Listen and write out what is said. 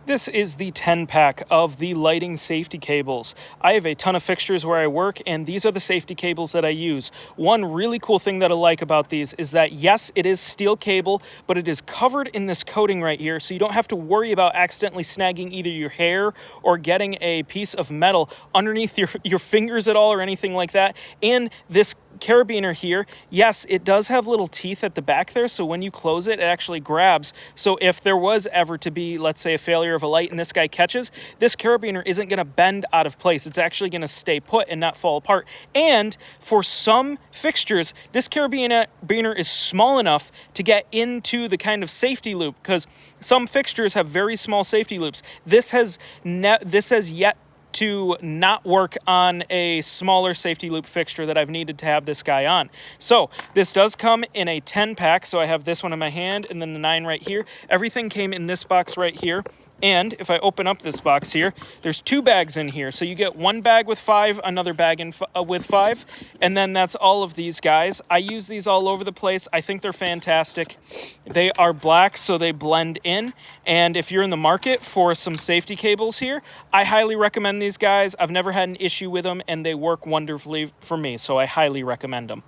This is the 10-pack of the lighting safety cables. I have a ton of fixtures where I work, and these are the safety cables that I use. One really cool thing that I like about these is that, yes, it is steel cable, but it is covered in this coating right here, so you don't have to worry about accidentally snagging either your hair or getting a piece of metal underneath your fingers at all or anything like that. And this carabiner here, yes, it does have little teeth at the back there, so when you close it, it actually grabs. So if there was ever to be, let's say, a failure of a light and this guy catches, this carabiner isn't going to bend out of place. It's actually going to stay put and not fall apart. And for some fixtures, this carabiner is small enough to get into the kind of safety loop, because some fixtures have very small safety loops. This has yet to not work on a smaller safety loop fixture that I've needed to have this guy on. So this does come in a 10-pack, so I have this one in my hand and then the 9 right here. Everything came in this box right here. And if I open up this box here, there's 2 bags in here. So you get 1 bag with 5, another bag with 5, and then that's all of these guys. I use these all over the place. I think they're fantastic. They are black, so they blend in. And if you're in the market for some safety cables here, I highly recommend these guys. I've never had an issue with them, and they work wonderfully for me, so I highly recommend them.